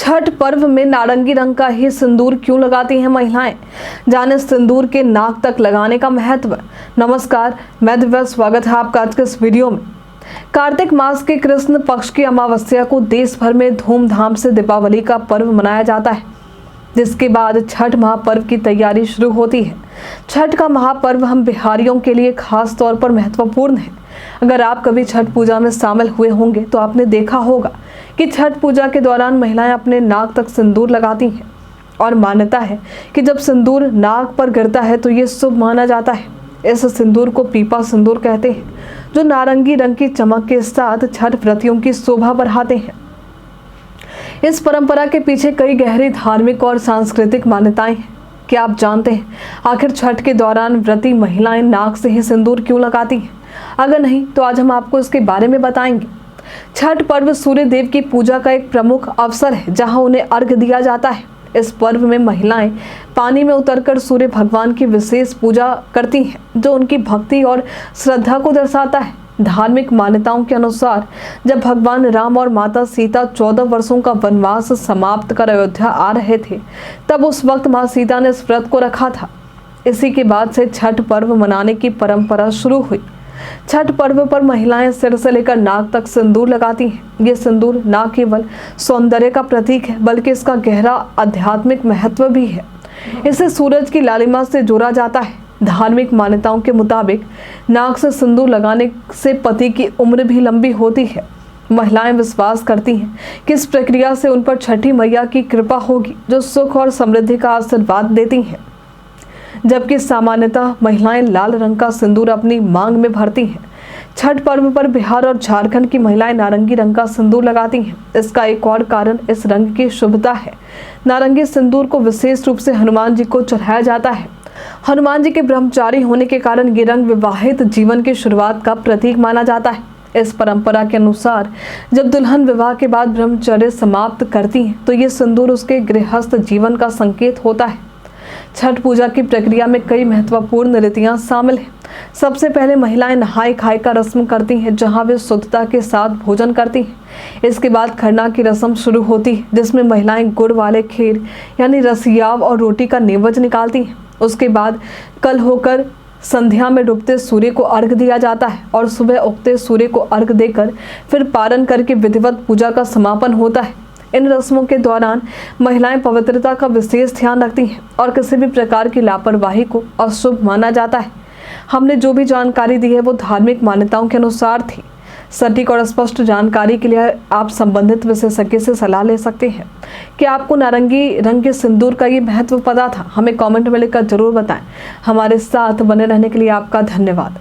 छठ पर्व में नारंगी रंग का ही सिंदूर क्यों लगाती हैं महिलाएं? जाने सिंदूर के नाक तक लगाने का महत्व। नमस्कार, मैं दिव्या, स्वागत है आपका आज के इस वीडियो में। कार्तिक मास के कृष्ण पक्ष की अमावस्या को देश भर में धूमधाम से दीपावली का पर्व मनाया जाता है, जिसके बाद छठ महापर्व की तैयारी शुरू होती है। छठ का महापर्व हम बिहारियों के लिए खास तौर पर महत्वपूर्ण है। अगर आप कभी छठ पूजा में शामिल हुए होंगे तो आपने देखा होगा कि छठ पूजा के दौरान महिलाएं अपने नाक तक सिंदूर लगाती हैं और मान्यता है कि जब सिंदूर नाक पर गिरता है तो ये शुभ माना जाता है। इस सिंदूर को पीपा सिंदूर कहते हैं, जो नारंगी रंग की चमक के साथ छठ व्रतियों की शोभा बढ़ाते हैं। इस परंपरा के पीछे कई गहरी धार्मिक और सांस्कृतिक मान्यताएं हैं। क्या आप जानते हैं आखिर छठ के दौरान व्रती महिलाएं नाक से ही सिंदूर क्यों लगाती हैं? अगर नहीं तो आज हम आपको इसके बारे में बताएंगे। छठ पर्व सूर्य देव की पूजा का एक प्रमुख अवसर है, जहां उन्हें अर्घ्य दिया जाता है। इस पर्व में महिलाएं पानी में उतरकर सूर्य भगवान की विशेष पूजा करती हैं, जो उनकी भक्ति और श्रद्धा को दर्शाता है। धार्मिक मान्यताओं के अनुसार जब भगवान राम और माता सीता 14 वर्षों का वनवास समाप्त कर अयोध्या आ रहे थे, तब उस वक्त मां सीता ने इस व्रत को रखा था। इसी के बाद से छठ पर्व मनाने की परंपरा शुरू हुई। छठ पर्व पर महिलाएं सिर से लेकर नाक तक सिंदूर लगाती हैं। ये सिंदूर न केवल सौंदर्य का प्रतीक है, बल्कि इसका गहरा आध्यात्मिक महत्व भी है। इसे सूरज की लालिमा से जोड़ा जाता है। धार्मिक मान्यताओं के मुताबिक नाक से सिंदूर लगाने से पति की उम्र भी लंबी होती है। महिलाएं विश्वास करती हैं कि इस प्रक्रिया से उन पर छठी मैया की कृपा होगी, जो सुख और समृद्धि का आशीर्वाद देती हैं। जबकि सामान्यतः महिलाएं लाल रंग का सिंदूर अपनी मांग में भरती हैं, छठ पर्व पर बिहार और झारखंड की महिलाएं नारंगी रंग का सिंदूर लगाती हैं। इसका एक और कारण इस रंग की शुभता है। नारंगी सिंदूर को विशेष रूप से हनुमान जी को चढ़ाया जाता है। हनुमान जी के ब्रह्मचारी होने के कारण ये रंग विवाहित जीवन की शुरुआत का प्रतीक माना जाता है। इस परंपरा के अनुसार जब दुल्हन विवाह के बाद ब्रह्मचर्य समाप्त करती है तो ये सिंदूर उसके गृहस्थ जीवन का संकेत होता है। छठ पूजा की प्रक्रिया में कई महत्वपूर्ण रीतियां शामिल हैं। सबसे पहले महिलाएं नहाय खाए का रस्म करती हैं, जहां वे शुद्धता के साथ भोजन करती हैं। इसके बाद खरना की रस्म शुरू होती है, जिसमें महिलाएं गुड़ वाले खीर यानी रसियाव और रोटी का नेवज निकालती हैं। उसके बाद कल होकर संध्या में डूबते सूर्य को अर्घ्य दिया जाता है और सुबह उगते सूर्य को अर्घ्य देकर फिर पारण करके विधिवत पूजा का समापन होता है। इन रस्मों के दौरान महिलाएं पवित्रता का विशेष ध्यान रखती हैं और किसी भी प्रकार की लापरवाही को अशुभ माना जाता है। हमने जो भी जानकारी दी है वो धार्मिक मान्यताओं के अनुसार थी। सटीक और स्पष्ट जानकारी के लिए आप संबंधित विशेषज्ञ से सलाह ले सकते हैं। कि आपको नारंगी रंग के सिंदूर का ये महत्व पता था? हमें कमेंट में लिखकर जरूर बताएं। हमारे साथ बने रहने के लिए आपका धन्यवाद।